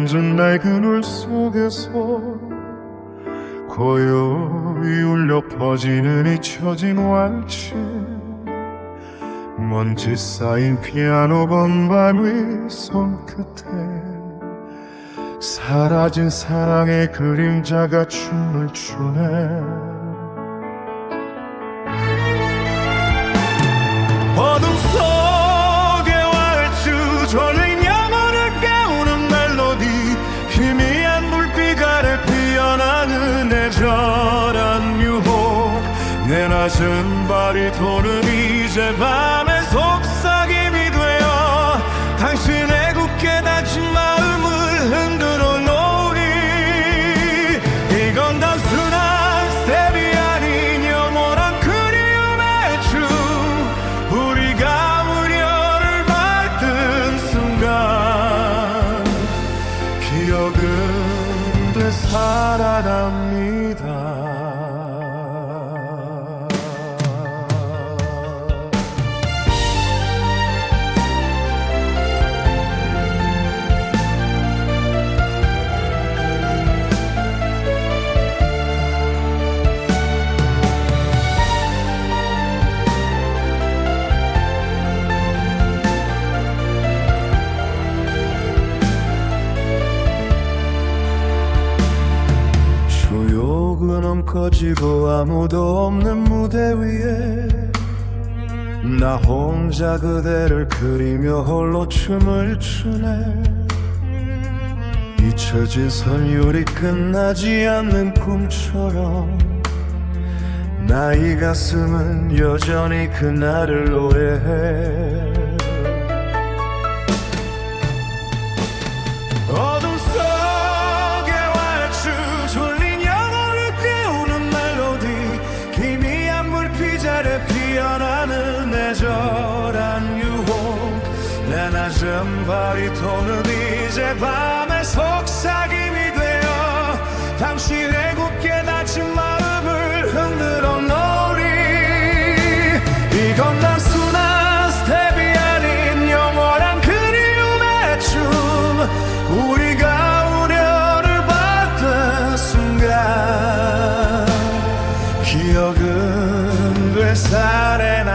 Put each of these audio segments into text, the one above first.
젖은 낡은 울 속에서 고요히 울려 퍼지는 잊혀진 왈츠, 먼지 쌓인 피아노 건반 위 손끝에 사라진 사랑의 그림자가 춤을 추네. 어둠 속의 왈츠, 졸린 영혼을 깨우는 멜로디, 희미한 불빛 아래 피어나는 애절한 유혹. 내 낮은 바리톤은 이제 밤의 속삭임이 되어 당신의 굳게 닫힌 마음을 흔들어 놓으리. 이건 단순한 스텝이 아닌 영원한 그리움의 춤, 우리가 우려를 밟던 순간 기억은 되살아납니다. 커지고 아무도 없는 무대 위에 나 혼자 그대를 그리며 홀로 춤을 추네. 잊혀진 선율이 끝나지 않는 꿈처럼 나의 가슴은 여전히 그날을 노래해. 어둠 속의 왈츠, 졸린 영혼을 깨우는 멜로디, 희미한 불빛 아래 피어나는 애절한 유혹. 내 낮은 바리톤은 이제 밤의 속삭임이 되어 당신의 굳게 닫힌 마음을 흔들어 놓으리. 이건 단순한 스텝이 아닌 영원한 그리움의 춤, 우리가 우려를 받던 순간 기억은 되살아납니다.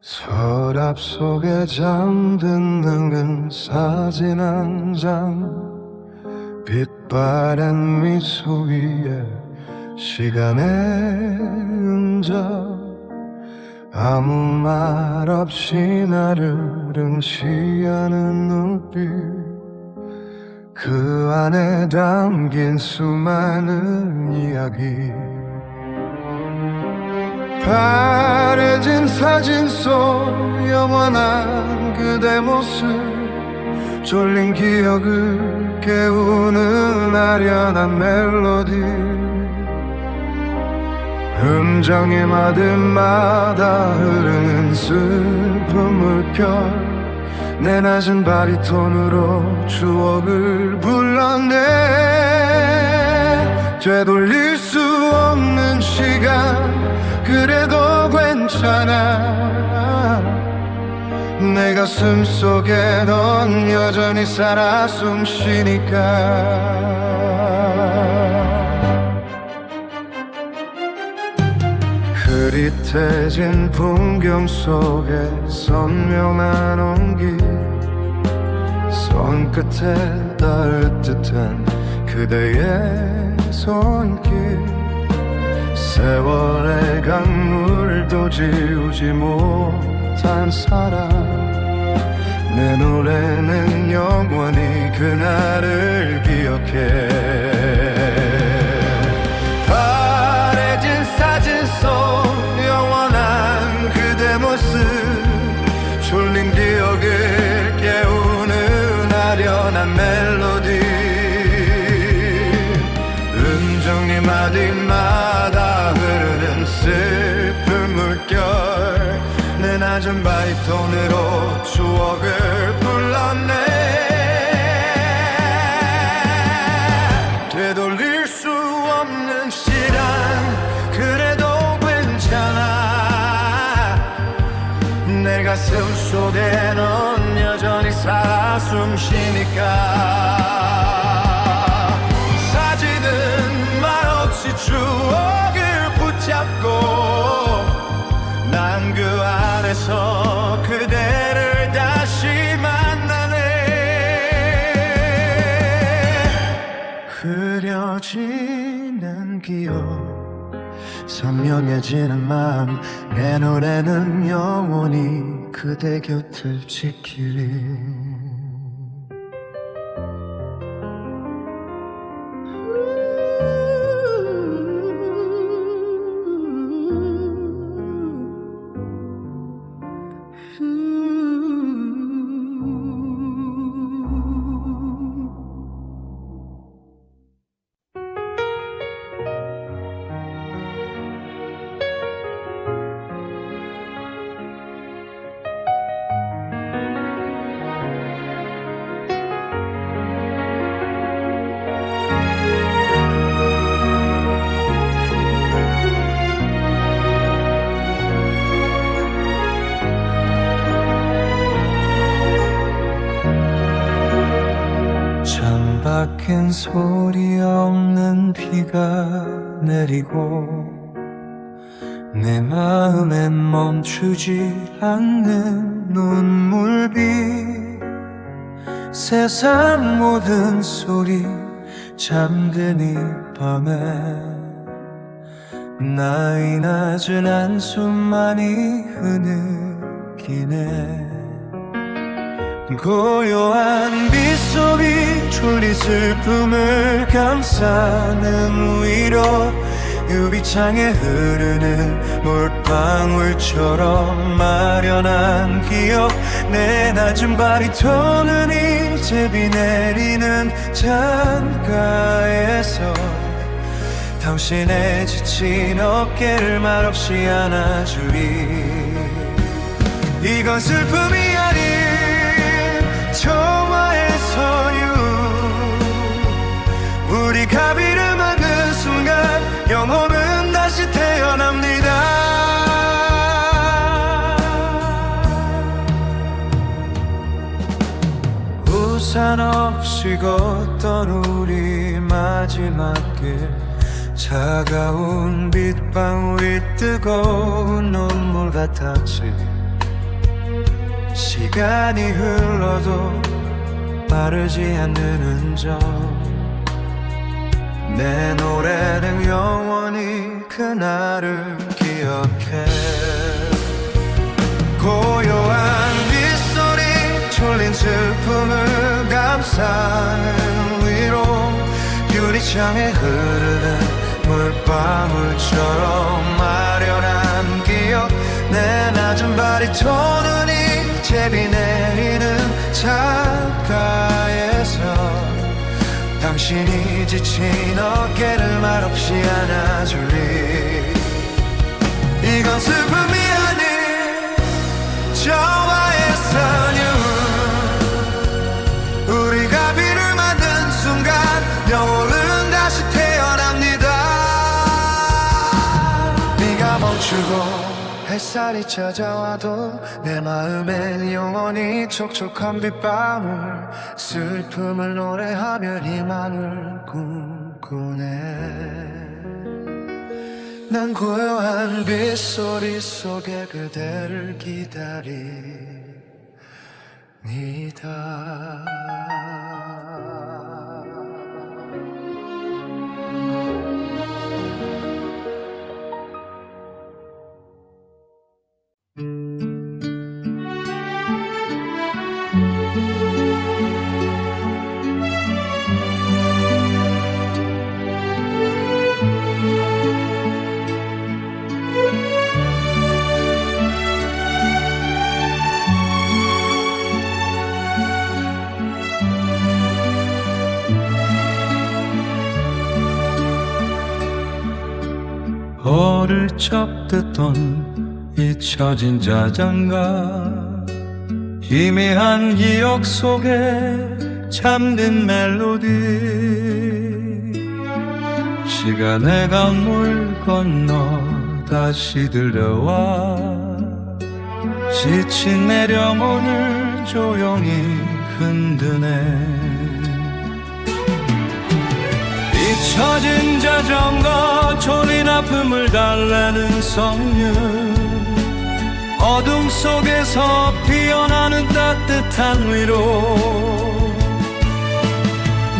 서랍 속에 잠든 늙은 사진 한 장, 빛바랜 미소 위에 시간의 흔적, 아무 말 없이 나를 응시하는 눈빛, 그 안에 담긴 수많은 이야기. 바래진 사진 속 영원한 그대 모습, 졸린 기억을 깨우는 아련한 멜로디, 음정의 마디마다 흐르는 슬픈 물결, 내 낮은 바리톤으로 추억을 불러내. 되돌릴 수 없는 시간, 그래도 괜찮아. 내 가슴 속에 넌 여전히 살아 숨쉬니까. 흐릿해진 풍경 속에 선명한 온기, 손끝에 닿을 듯한 그대의 손길, 세월의 강물도 지우지 못한 사랑. 내 노래는 영원히 그날을 기억해. 바래진 사진 속 영원한 그대 모습, 졸린 기억을 깨우는 아련한 멜로디, 음정리 마디마다 흐르는 슬픈 물결, 내 낮은 바리톤으로 추억을 불러내. 되돌릴 수 없는 시간 그래도 괜찮아. 내 가슴 속에 넌 여전히 살아 숨쉬니까. 사지는 말없이 추억을 붙잡고 난 그 안에서 그대를 다시 만나네. 흐려지는 기억, 선명해지는 마음, 내 노래는 영원히 그대 곁을 지키리. 밖엔 소리 없는 비가 내리고 내 마음엔 멈추지 않는 눈물비, 세상 모든 소리 잠든 이 밤에 나의 낮은 한숨만이 흐느끼네. 고요한 빗소리 졸린 슬픔을 감싸는 위로, 유리창에 흐르는 물방울처럼 마련한 기억, 내 낮은 바리톤은 이제 비 내리는 창가에서 당신의 지친 어깨를 말없이 안아주리. 이건 슬픔이 아닌 청화의 서유, 우리가 비를 맞는 순간 영혼은 다시 태어납니다. 우산 없이 걷던 우리 마지막 길, 차가운 빗방울이 뜨거운 눈물 같았지. 시간이 흘러도 빠르지 않는 흔적, 내 노래는 영원히 그날을 기억해. 고요한 빗소리 졸린 슬픔을 감싸는 위로, 유리창에 흐르는 물방울처럼 마련한 기억, 내 낮은 바리톤은 이제 비 내리는 창가에서 당신이 지친 어깨를 말없이 안아주리. 이건 슬픔이 아닌 저와의 선율, 우리가 비를 맞는 순간 영혼은 다시 태어납니다. 비가 멈추고 햇살이 찾아와도 내 마음엔 영원히 촉촉한 빗방울, 슬픔을 노래하며 희망을 꿈꾸네. 난 고요한 빗소리 속에 그대를 기다립니다. 어릴 적 듣던 잊혀진 자장가, 희미한 기억 속에 잠든 멜로디, 시간의 강물 건너 다시 들려와 지친 내 영혼을 조용히 흔드네. 잊혀진 자전거, 졸린 아픔을 달래는 성류, 어둠 속에서 피어나는 따뜻한 위로.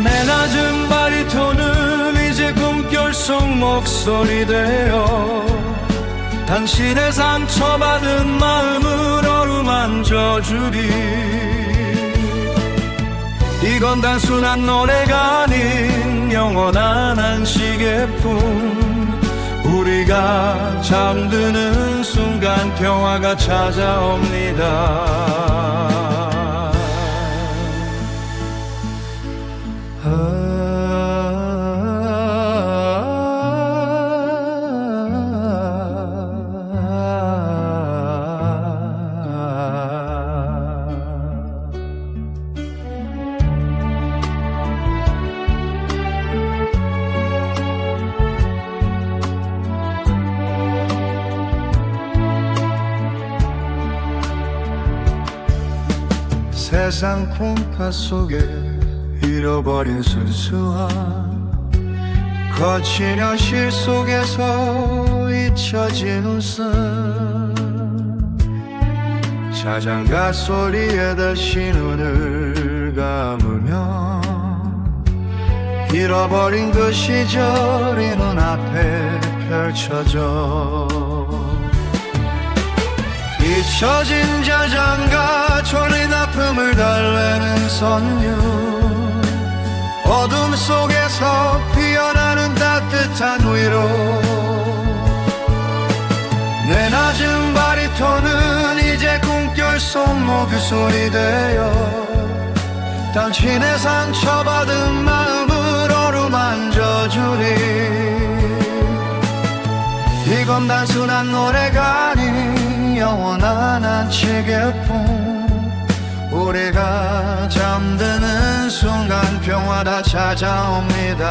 내 낮은 바리톤은 이제 꿈결 속 목소리 되어 당신의 상처받은 마음을 어루만져 주리. 이건 단순한 노래가 아닌 영원한 안식의품. 우리가 잠드는 순간 평화가 찾아옵니다. 세상 풍파 속에 잃어버린 순수함, 거친 현실 속에서 잊혀진 웃음, 자장가 소리에 다시 눈을 감으며 잃어버린 그 시절이 눈앞에 펼쳐져. 잊혀진 자장가, 졸린 아픔을 달래는 선율, 어둠 속에서 피어나는 따뜻한 위로. 내 낮은 바리톤은 이제 꿈결 속 목소리 되어 당신의 상처받은 마음을 어루만져 주리. 이건 단순한 노래가 아닌 영원한 안식의품. 우리가 잠드는 순간 평화가 찾아옵니다.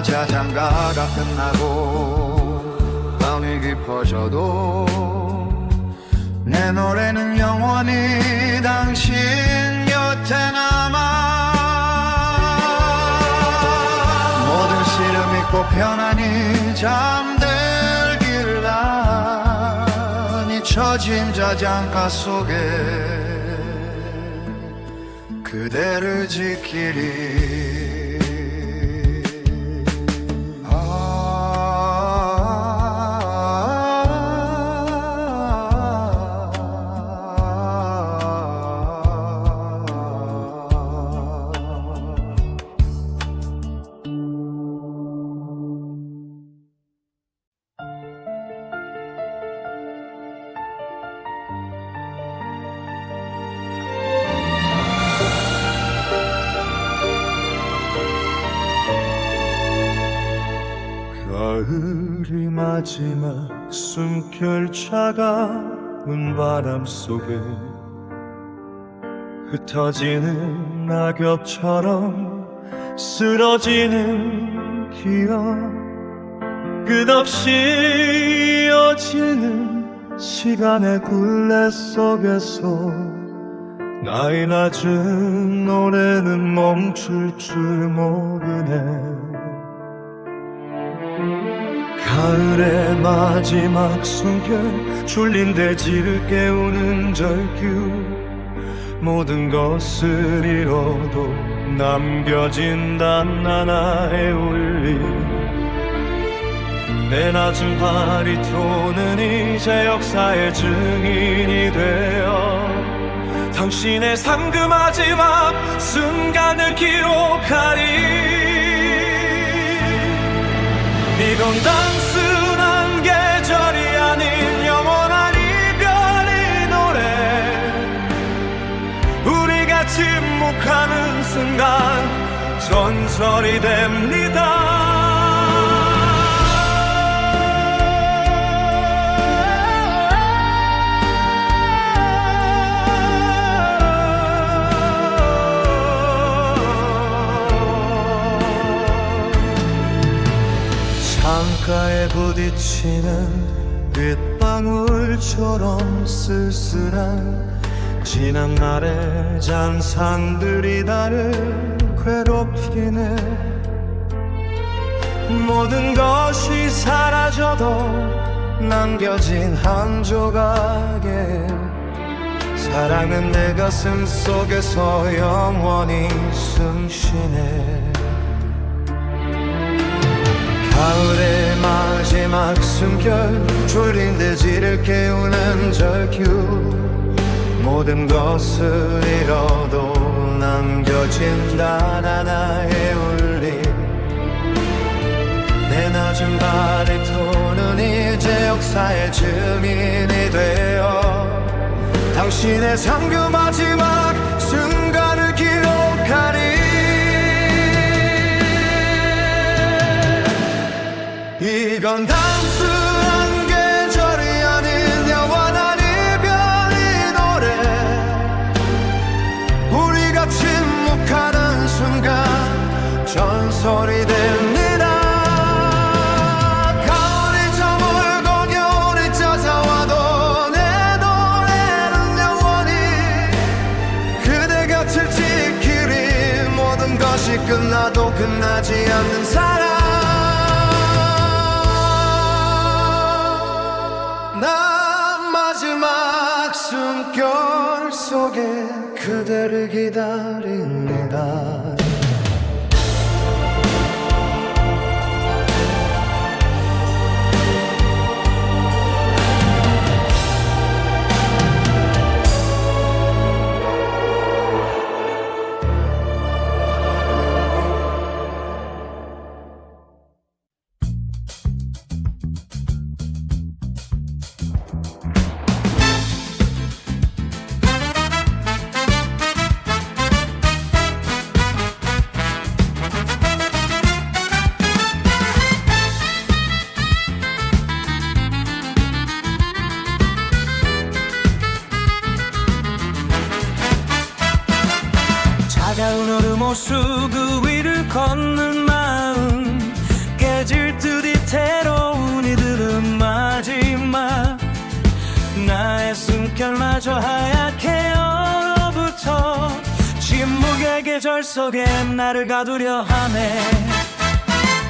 자장가가 끝나고 밤이 깊어져도 내 노래는 영원히 당신 곁에 남아. 모든 시름 잊고 편안히 잠들길 난 잊혀진 자장가 속에 그대를 지키리. 가을이 마지막 숨결 차가운 바람 속에 흩어지는 낙엽처럼 쓰러지는 기억, 끝없이 이어지는 시간의 굴레 속에서 나의 낮은 노래는 멈출 줄 모르네. 가을의 마지막 숨결 졸린 대지를 깨우는 절규 모든 것을 잃어도 남겨진 단 하나의 울림 내 낮은 바리톤은 이제 역사의 증인이 되어 당신의 삶 그 마지막 순간을 기록하리 이건 단순한 계절이 아닌 영원한 이별의 노래 우리가 침묵하는 순간 전설이 됩니다 창가에 부딪히는 빗방울처럼 쓸쓸한 지난 날의 잔상들이 나를 괴롭히네 모든 것이 사라져도 남겨진 한 조각에 사랑은 내 가슴 속에서 영원히 숨쉬네 가을의 마지막 숨결 졸린 대지를 깨우는 절규 모든 것을 잃어도 남겨진 단 하나의 울림 내 낮은 바리톤은 이제 역사의 증인이 되어 당신의 삶 그 마지막 순간을 기록하리 이건 단순한 계절이 아닌 영원한 이별의 노래 우리가 침묵하는 순간 전설이 됩니다 가을이 저물고 겨울이 찾아와도 내 노래는 영원히 그대 곁을 지키리 모든 것이 끝나도 끝나지 않는 사랑 마지막 숨결 속에 그대를 기다립니다 차가운 얼음 호수 그 위를 걷는 마음 깨질 듯 이태로운 이들은 마지막 나의 숨결마저 하얗게 얼어붙어 침묵의 계절 속에 나를 가두려 하네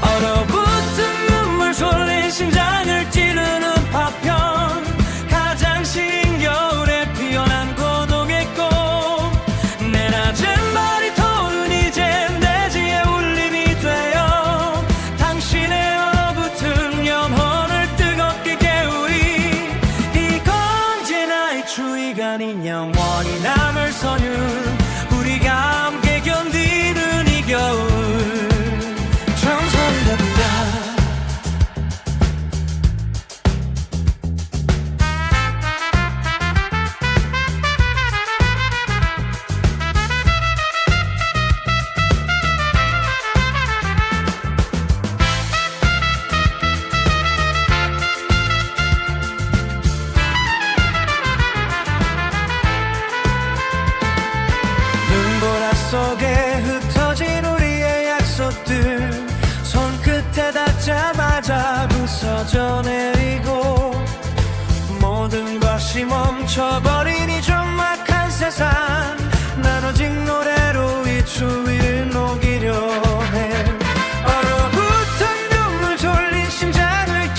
얼어붙은 눈물 쏠린 심장을 찌르는 파편 가장 시린 겨울에 피어난 고독의 꽃 내 낮은 바리톤은 이젠 대지의 울림이 되어 당신의 얼어붙은 영혼을 뜨겁게 깨우리 이건 이제 나의 추위가 아닌 영원히 남을 선율 우리가 함께 견디는 이 겨울 전설이 됩니다 속에 흩어진 우리의 약속들 손끝에 닿자마자 부서져 내리고 모든 것이 멈춰버린 이 적막한 세상 난 오직 노래로 이 추위를 녹이려 해 얼어붙은 눈물 졸린 심장을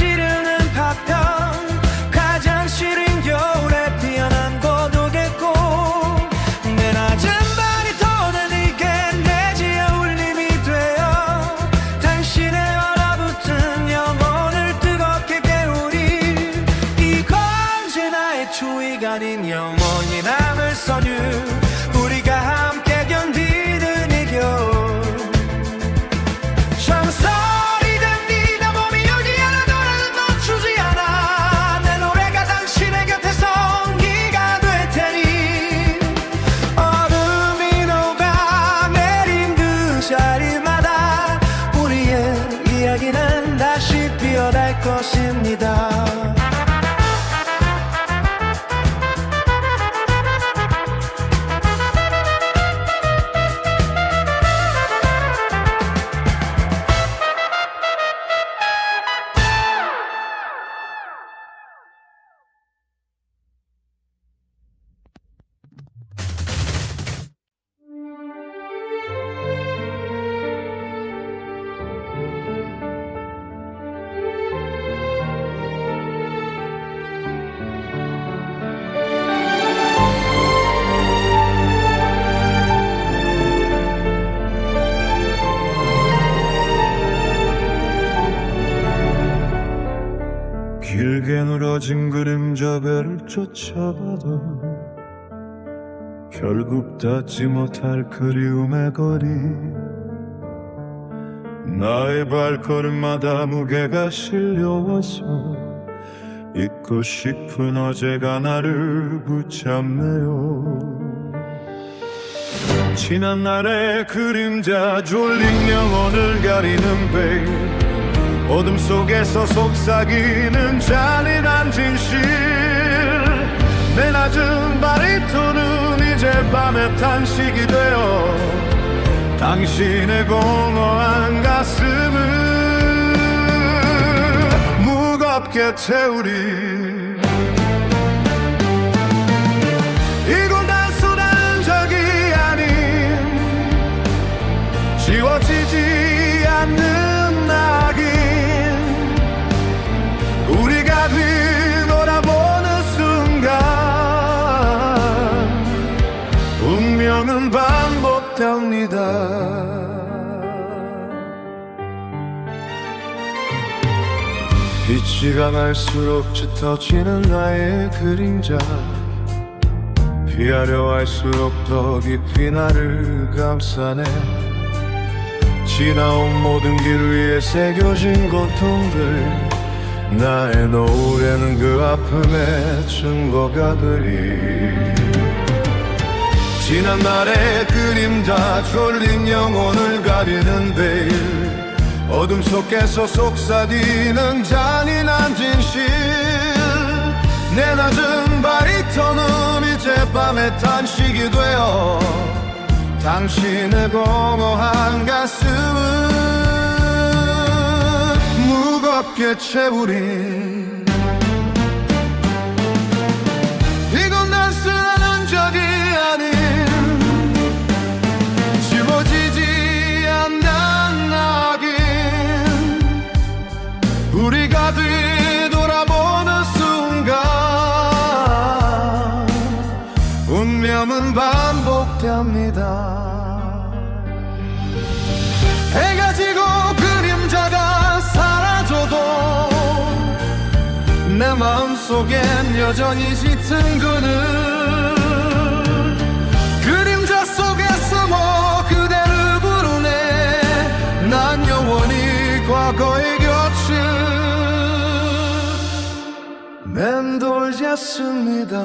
것입니다. 길게 늘어진 그림자배를 쫓아봐도 결국 닿지 못할 그리움의 거리. 나의 발걸음마다 무게가 실려와서 잊고 싶은 어제가 나를 붙잡네요. 지난 날의 그림자 졸린 영혼을 가리는 베일, 어둠 속에서 속삭이는 잔인한 진실. 내 낮은 바리톤은 이제 밤의 탄식이 되어 당신의 공허한 가슴을 무겁게 채우리. 이건 단순한 적이 아닌 지워지지 않는 낙인. 우리가 뒤돌아보는 순간 운명은 반복됩니다. 빛이 강할수록 짙어지는 나의 그림자, 피하려 할수록 더 깊이 나를 감싸네. 지나온 모든 길 위에 새겨진 고통들, 나의 노래는 그 아픔의 증거가 되리. 지난 날의 그림자 졸린 영혼을 가리는 베일, 어둠 속에서 속삭이는 잔인한 진실. 내 낮은 바리톤은 이제 밤의 탄식이 되어 당신의 공허한 가슴을 무겁게 채우리. 이건 단순한 적이 아닌 지워지지 않는 낙인. 우리가 뒤돌아보는 순간 운명은 반복됩니다. 해가 지고 그림자가 사라져도 내 마음속엔 여전히 짙은 그늘. 그림자 속에 숨어 그대를 부르네. 난 영원히 과거의 곁을 맴돌지 않습니다.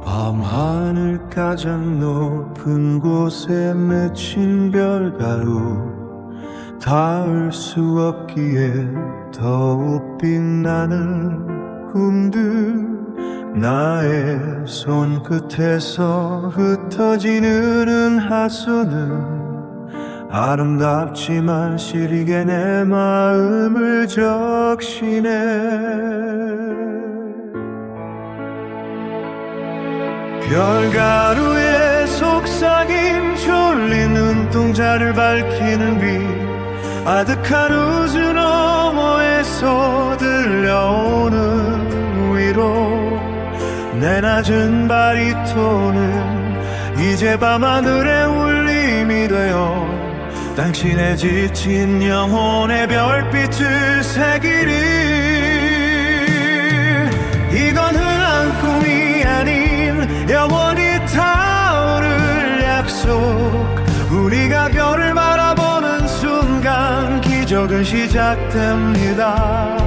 밤하늘 가장 높은 곳에 맺힌 별가루, 닿을 수 없기에 더욱 빛나는 꿈들. 나의 손끝에서 흩어지는 하소는 아름답지만 시리게 내 마음을 적시네. 별가루에 속 속삭임 졸린 눈동자를 밝히는 빛 아득한 우주 너머에서 들려오는 위로 내 낮은 바리톤은 이제 밤하늘의 울림이 되어 당신의 지친 영혼의 별빛을 새기리. 이건 흔한 꿈이 아닌 영원히 타오를 약속. 우리가 별을 바라보는 순간 기적은 시작됩니다.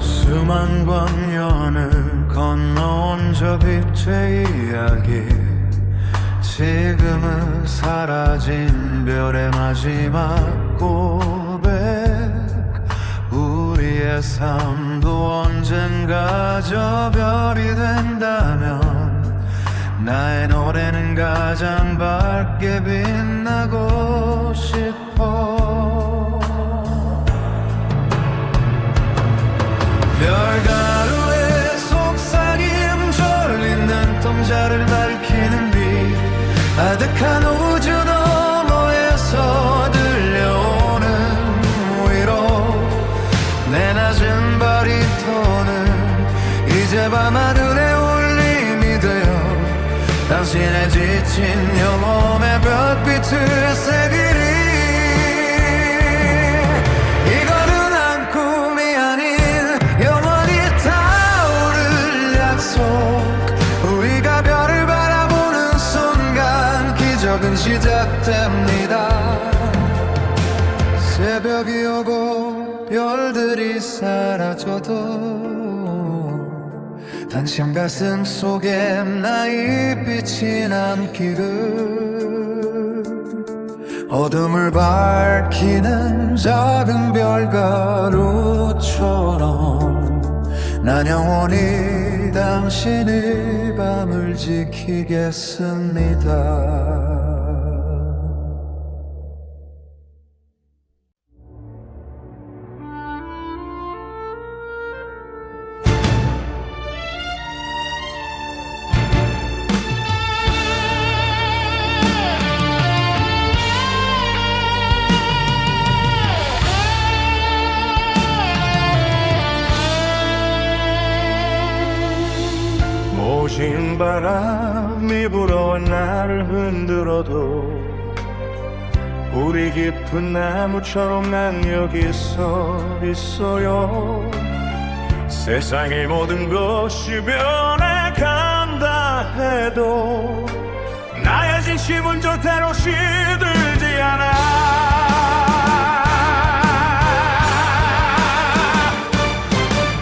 수만 광년을 건너온 저 빛의 이야기, 지금은 사라진 별의 마지막 고백. 우리의 삶도 언젠가 저 별이 된다면 나의 노래는 가장 밝게 빛나고 싶어. 별가루에 속삭임 졸린 눈동자를 밝히는 빛 아득한 우주 너머에서 들려오는 위로 내 낮은 바리톤은 이제 밤하늘의 울림이 되어 당신의 지친 영혼의 별빛을 새기리. 우리가 별을 바라보는 순간 기적은 시작됩니다. 새벽이 오고 별들이 사라져도 당신 가슴 속에 나의 빛이 남기를. 어둠을 밝히는 작은 별가루처럼 난 영원히 당신의 밤을 지키겠습니다. 모진 바람이 불어 나를 흔들어도 뿌리 깊은 나무처럼 난 여기 서 있어요. 세상의 모든 것이 변해간다 해도 나의 진심은 절대로 시들지 않아.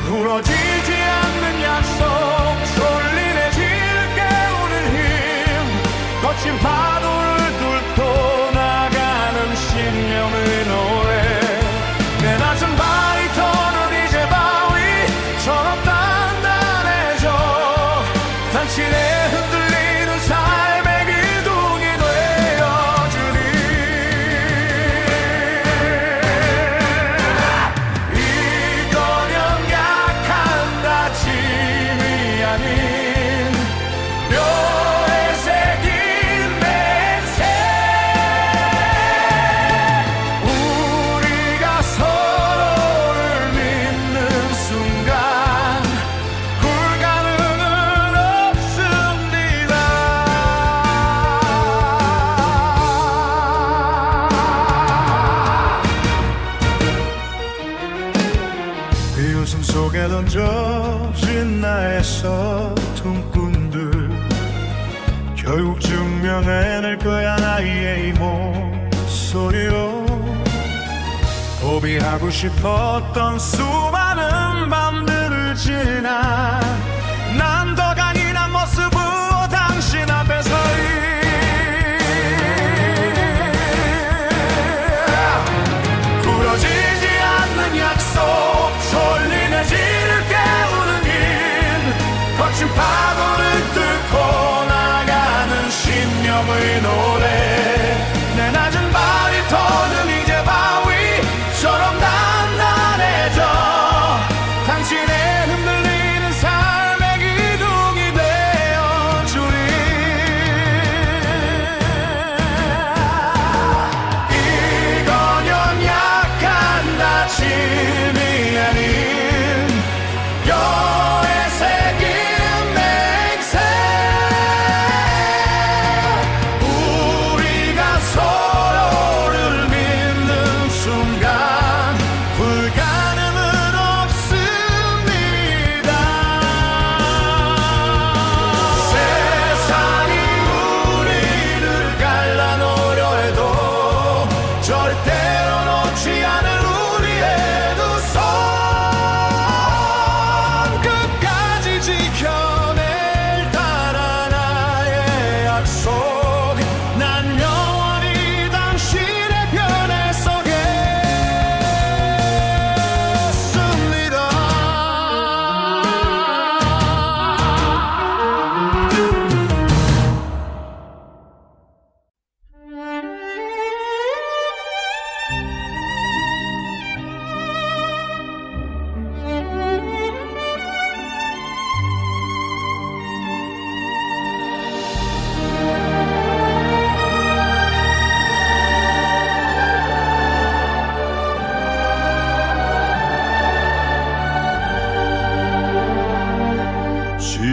부러지지 않는 약속, 거친 파도를 뚫고 나가는 신념의 노래. 내 낮은 바리톤은 이제 바위처럼 단단해져 당신의 흔들리는 삶의 기둥이 되어주니. 이거면 약한 다짐이 아닌 비웃음 속에 던져진 나의 서툰 꿈들 결국 증명해낼 거야 나의 이 목소리로. 소비하고 싶었던 수많은 밤들을 지나 난 더 강인한 모습으로 당신 앞에 서리 부러지지 않는 약속 졸린 해지를 깨우는 길 거친 파도를 뚫고 나가는 신명의 노래 내 낮은 바리톤은 이제 바위처럼 단단해져 당신의 흔들리는 삶의 기둥이 되어주리 이건 연약한 다짐이 아닌 뼈에 새긴 맹세 우리가 서로를 믿는 순간 불가능은 없습니다 세상이 우리를 갈라놓으려 해도 절대로 놓지 않을 우리의 두 손 끝까지 지켜낼 따라 나의 약속 난 영원히 당신의 편에 서겠습니다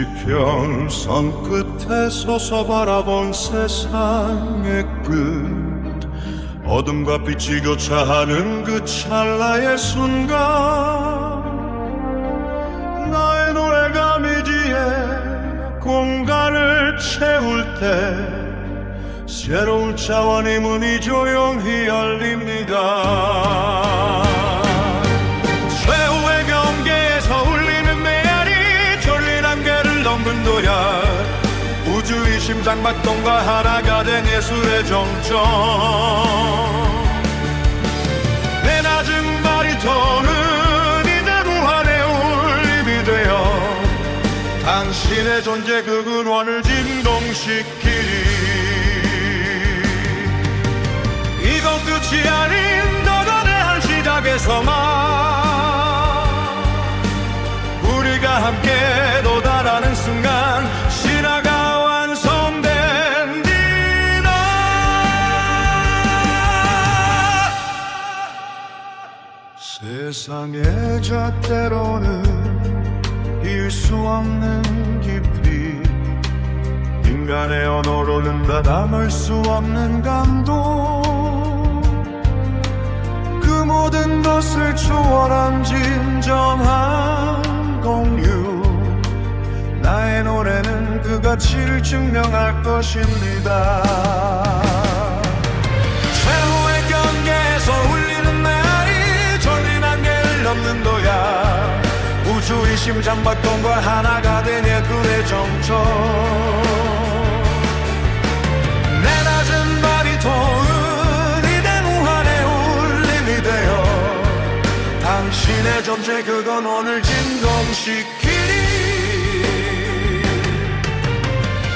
지평선 끝에 서서 바라본 세상의 끝 어둠과 빛이 교차하는 그 찰나의 순간 나의 노래가 미지에 공간을 채울 때 새로운 차원의 문이 조용히 열립니다 최후의 경계에서 울리는 메아리 졸린 안개를 넘은 도야 우주의 심장박동과 하나가 된 예술의 정점 내 낮은 바리톤은 이제 무한의 울림이 되어 당신의 존재 그 근원을 진동시키리 이건 끝이 아닌 더 거대한 시작에서만 우리가 함께 도달하는 순간 신화가 완성됩니다 세상의 잣대로는 이을 수 없는 깊이 인간의 언어로는 다 담을 수 없는 감동 그 모든 것을 초월한 진정한 공유 나의 노래는 그 가치를 증명할 것입니다 최후의 경계에서 울리는 메아리 졸린 안개를 넘는 도야 우주의 심장박동과 하나가 된 예술의 정점 내 낮은 바리톤은 이대 무한의 울림이 되어 당신의 존재 그건 오늘 진동시키리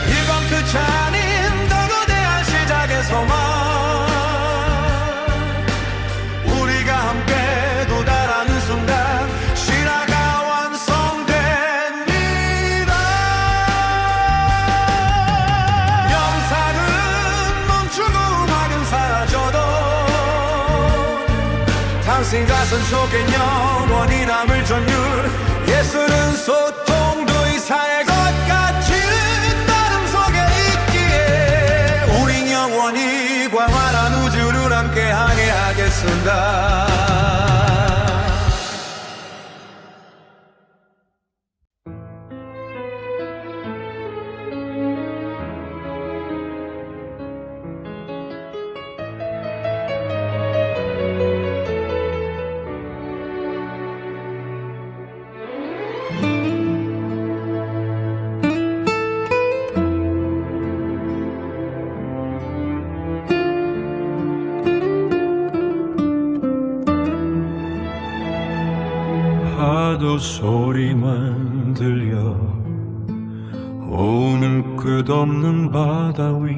이건 끝이 아닌 더 거대한 시작에서만 우리가 함께 도달하는 순간 신화가 완성됩니다 영상은 멈추고 음악은 사라져도 당신 가슴 속엔 영원히 남을 전율 예술은 소통도 이상의 것 같지는 나름 속에 있기에 우린 영원히 광활한 우주를 함께 항해하겠습니다 파도 소리만 들려 오는 끝없는 바다 위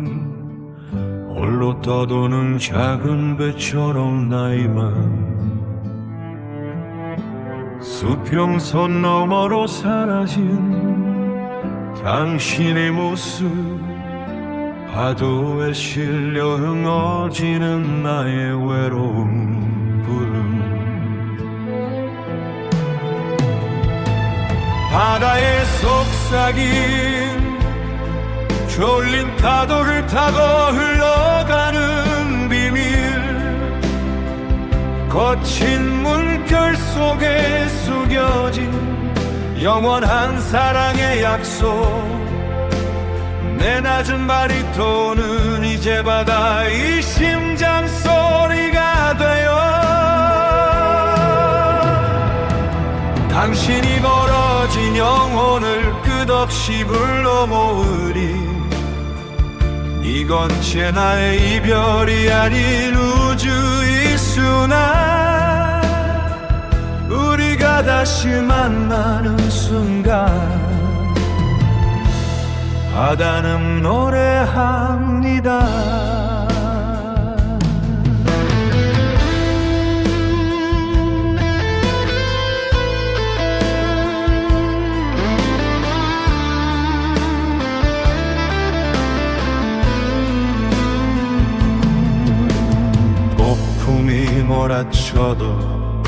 홀로 떠도는 작은 배처럼 나이만 수평선 너머로 사라진 당신의 모습 파도에 실려 흥어지는 나의 외로운 부름 바다에 속삭인 졸린 파도를 타고 흘러가는 비밀 거친 물결 속에 숨겨진 영원한 사랑의 약속 내 낮은 바리톤은 이제 바다의 심장 소리가 되어 당신이 멀어진 영혼을 끝없이 불러 모으리 이건 제 나의 이별이 아닌 우주의 순환 우리가 다시 만나는 순간 바다는 노래합니다 폭풍이 몰아쳐도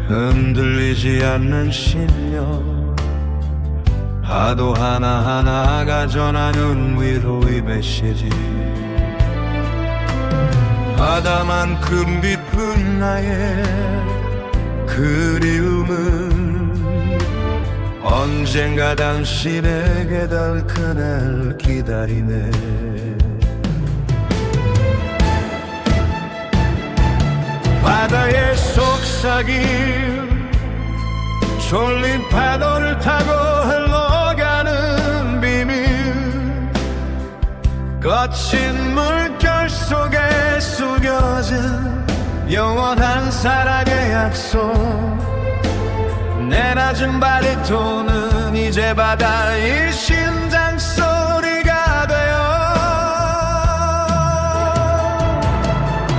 흔들리지 않는 신념 파도 하나하나가 전하는 위로의 메시지 바다만큼 깊은 나의 그리움은 언젠가 당신에게 닿을 그날 기다리네 바다에 속삭임 졸린 파도를 타고 흘러가는 비밀 거친 물결 속에 숨겨진 영원한 사랑의 약속 내 낮은 바리톤은 이제 바다의 심장 소리가 되어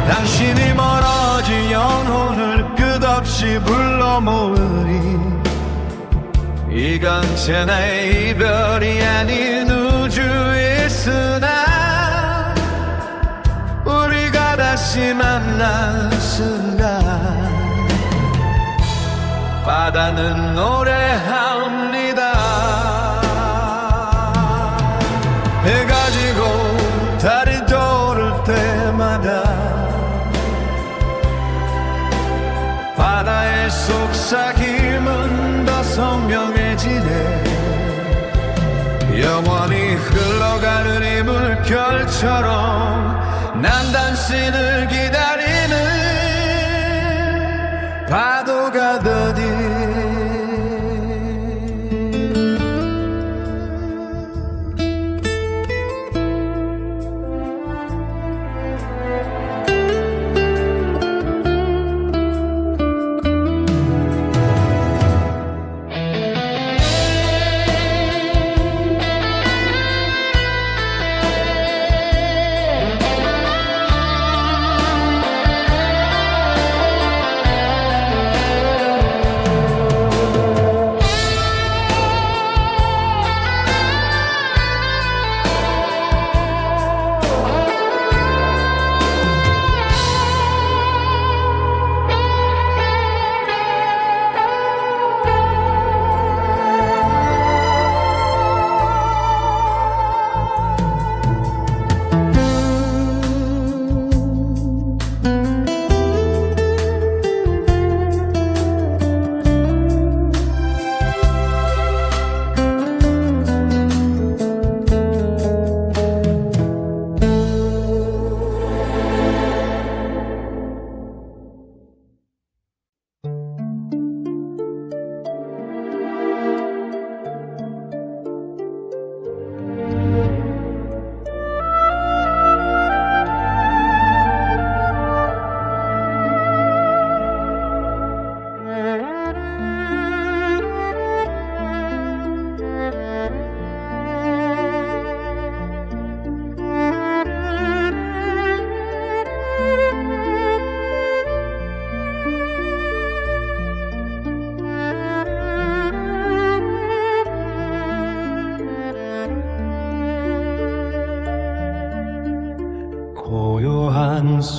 당신이 멀어진 영혼을 끝없이 불러 모으리 이건 제 나의 이별이 아닌 우주의 순환 우리가 다시 만난 순간 바다는 노래합니다 해가 지고 달이 떠오를 때마다 바다의 속삭임은 더 선명해지네 영원히 흘러가는 이 물결처럼 난 당신을 기다리는 파도가 되리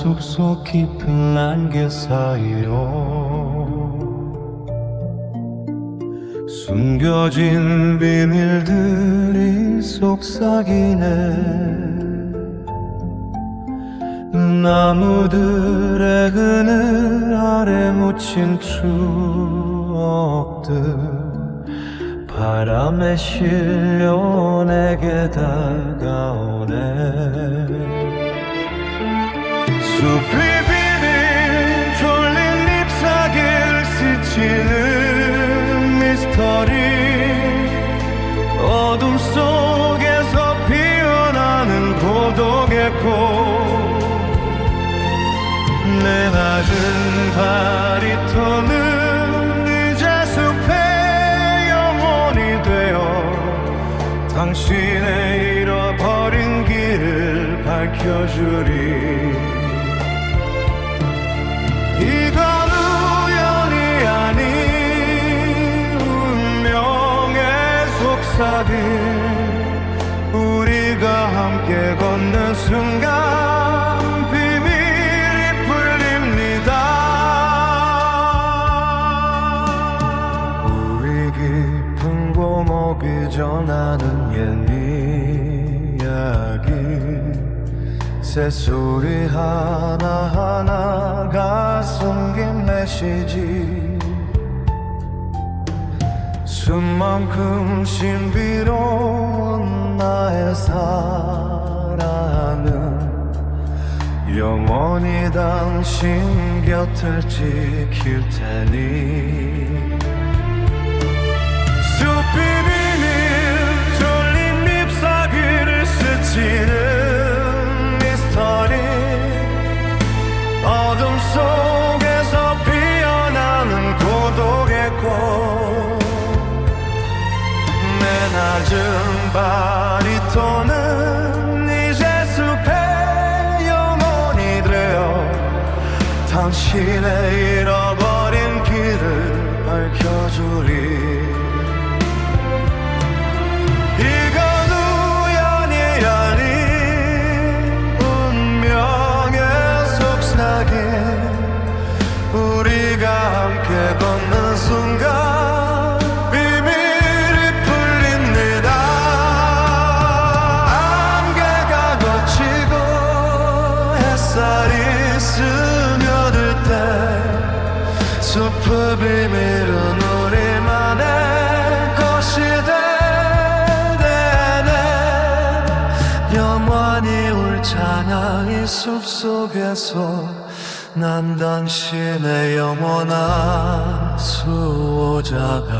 숲속 깊은 안개 사이로 숨겨진 비밀들이 속삭이네. 나무들의 그늘 아래 묻힌 추억들 바람에 실려 내게 다가오네. 숲이 비린 졸린 잎사귀를 스치는 미스터리 어둠 속에서 피어나는 고독의 꽃 내 낮은 바리톤은 이제 숲의 영혼이 되어 당신의 잃어버린 길을 밝혀주리. 이건 우연이 아닌 운명의 속삭임. 우리가 함께 걷는 순간 비밀이 풀립니다. 우리 깊은 고목이 전하는 옛 이야기 새소리 하나하나가 숨긴 메시지 숨만큼 신비로운 나의 사랑은 영원히 당신 곁을 지킬 테니. 숲이 비밀 졸린 잎사귀를 스치는 미스터리 어둠 속에서 피어나는 고독의 꽃 내 낮은 바리톤은 이제 숲의 영혼이 되어 당신의 잃어버린 길을 밝혀주리. 이건 우연이 아닌 운명의 속삭임. 우리가 함께 걷는 순간 비밀이 풀립니다. 안개가 걷히고 햇살이 스며들 때 숲의 비밀은 우리만의 것이 되네. 영원히 울잖아 이 숲속에서 난 당신의 영원한 수호자가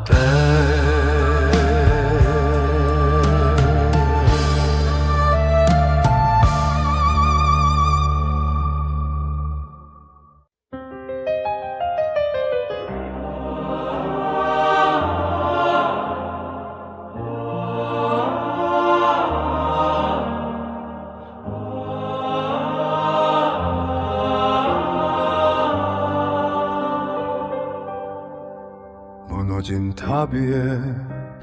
돼. 무너진 탑 위에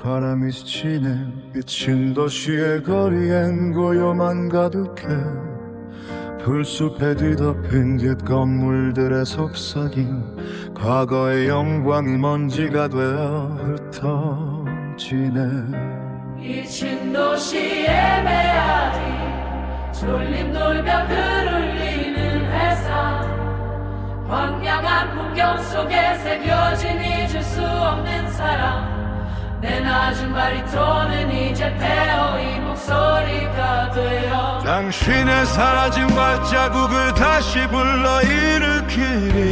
바람이 스치네. 비친 도시의 거리엔 고요만 가득해. 풀숲에 뒤덮인 옛 건물들의 속삭임 과거의 영광이 먼지가 되어 흩어지네. 비친 도시의 메아리 졸림 돌며 그을리는 햇살 황량한 풍경 속에 새겨진 잊을 수 없는 사랑. 내 낮은 바리톤은 이제 배어인 목소리가 되어 당신의 사라진 발자국을 다시 불러일으키리.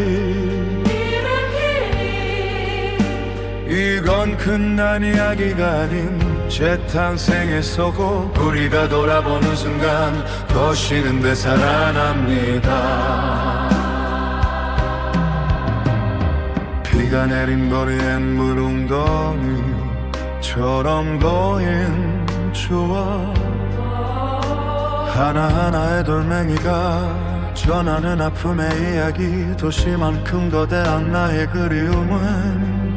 이건 끝난 이야기가 아닌 재탄생의 서고 우리가 돌아보는 순간 거시는 되살아납니다. 비가 내린 거리엔 물웅덩이처럼 보인 추억 하나하나의 돌멩이가 전하는 아픔의 이야기. 도시만큼 거대한 나의 그리움은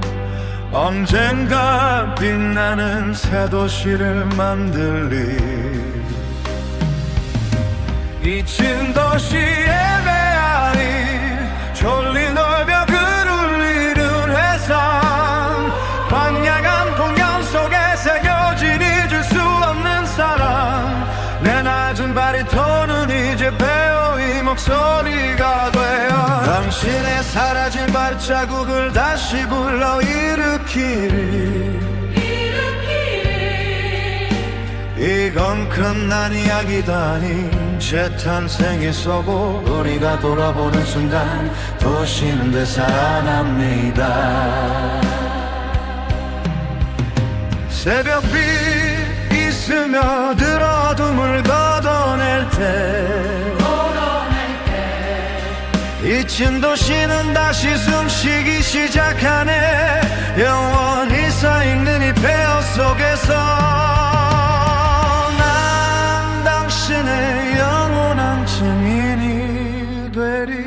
언젠가 빛나는 새 도시를 만들리. 잊힌 도시의 메아리 졸린 돌벽을 울리는 해상 광야간 풍경 속에 새겨진 잊을 수 없는 사랑 내 낮은 바리톤은 이제 배어의 목소리가 되어 당신의 사라진 발자국을 다시 불러일으키리 이건 끝난 이야기다 아닌 재탄생의 서고 우리가 돌아보는 순간 도시는 되살아납니다 새벽빛 있으며 들어둠을 걷어낼 때 잊힌 도시는 다시 숨쉬기 시작하네 영원히 쌓이는 이 폐허 속에서 난 당신의 영원한 증인이 되리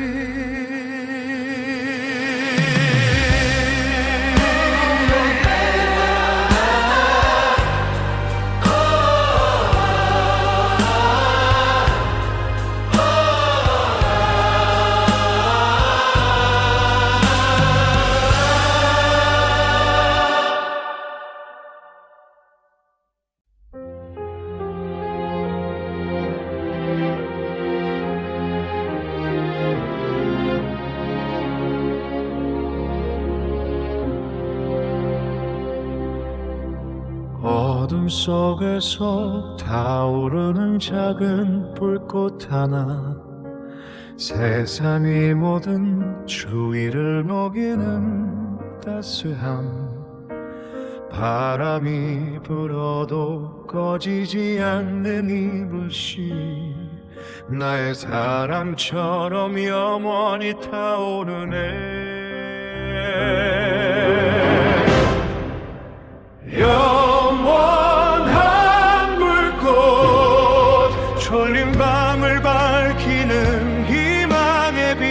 어둠 속에서 타오르는 작은 불꽃 하나 세상의 모든 추위를 녹이는 따스함 바람이 불어도 꺼지지 않는 이 불씨 나의 사랑처럼 영원히 타오르네 영원한 불꽃 졸린 밤을 밝히는 희망의 빛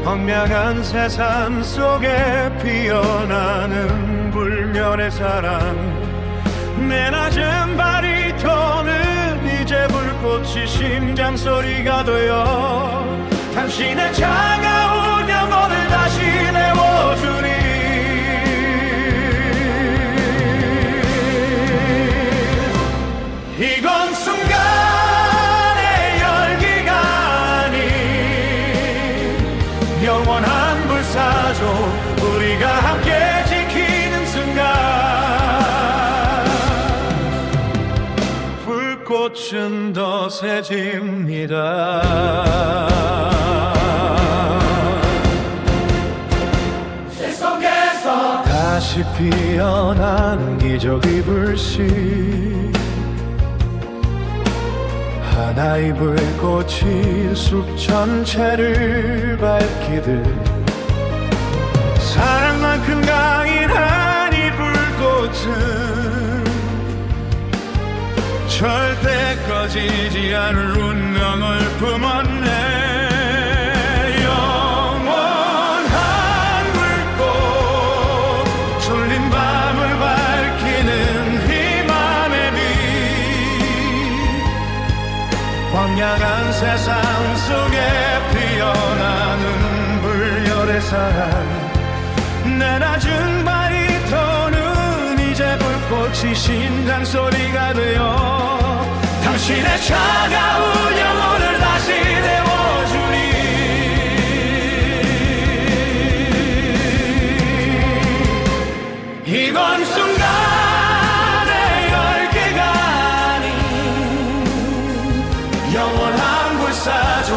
황량한 세상 속에 피어나는 불멸의 사랑 내 낮은 바리톤은 이제 불꽃이 심장소리가 되어 당신의 차가운 영혼을 다시 내워주리 이건 순간의 열기가 아닌 영원한 불사조 우리가 함께 지키는 순간 불꽃은 더 세집니다 세상에서 다시 피어나는 기적의 불씨 하나의 불꽃이 숲 전체를 밝히듯 사랑만큼 강인한 이 불꽃은 절대 꺼지지 않을 운명을 품었네 영원한 불꽃 졸린 밤을 밝히는 희망의 빛 황량한 세상 속에 피어나는 불열의 사랑 내 낮은 바리톤은 이제 불꽃이 심장소리가 되어 당신의 차가운 영혼을 다시 내워주리 이건 순간의 열기가 아닌 영원한 불사조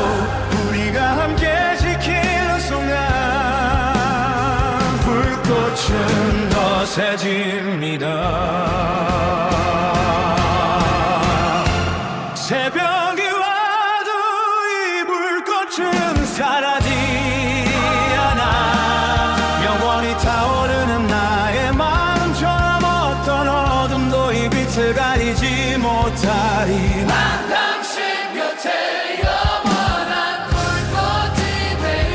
우리가 함께 지키는 순간 불꽃은 더 세집니다 새벽이 와도 이 불꽃은 사라지지 않아 영원히 타오르는 나의 마음처럼 어떤 어둠도 이 빛을 가리지 못하리 난 당신 곁에 영원한 불꽃이 되리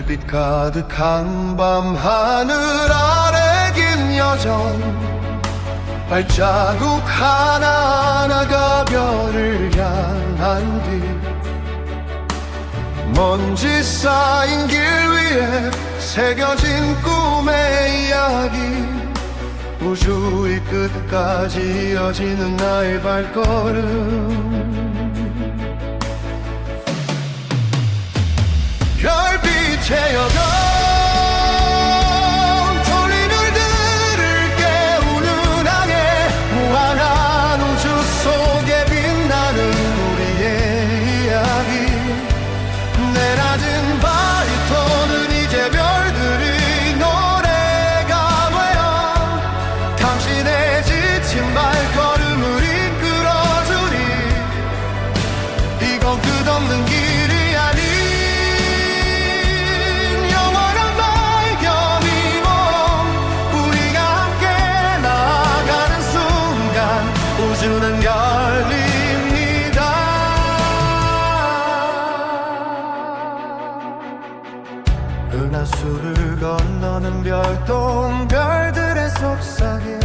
별빛 가득한 밤 하늘 아래 긴 여정 발자국 하나하나가 별을 향한 길 먼지 쌓인 길 위에 새겨진 꿈의 이야기 우주의 끝까지 이어지는 나의 발걸음 별빛의 여정 소리들을 깨우는 항해 무한한 우주 속에 빛나는 우리의 이야기 내 낮은 바리톤은 이제 별들이 노래가 되어 당신의 지친 발걸음을 이끌어주리 이건 끝없는 길이 아닌 영원한 발견이고 우리가 함께 나아가는 순간 우주는 열립니다 은하수를 건너는 별똥 별들의 속삭임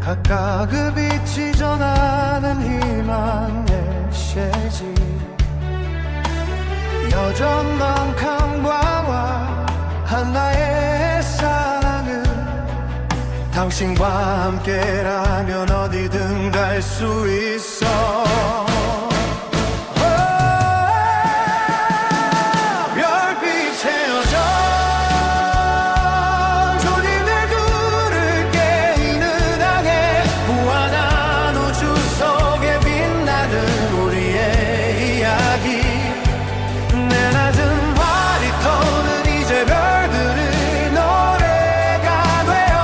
각각 그 빛이 전하는 희망 메시지 여전한 강과와 하나의 사랑은 당신과 함께라면 어디든 갈 수 있어 별빛의 여정 손님들 구를 깨이는 항해 무한한 우주 속에 빛나는 우리의 이야기 내 낮은 바리톤은 이제 별들의 노래가 되어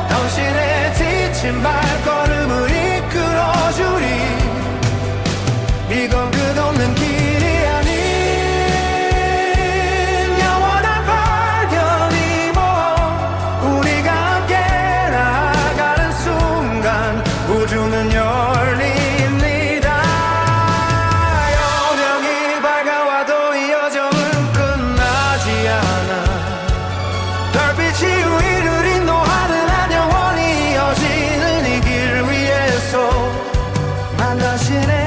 당신의 지친 발걸음을 이끌어주리 이건 끝없는 길이 아닌 영원한 발견이고 우리가 함께 나아가는 순간 우주는 열립니다 여명이 밝아와도 이 여정은 끝나지 않아 별빛이 우리를 인도하는 한 영원히 이어지는 이 길 위에서 난 당신의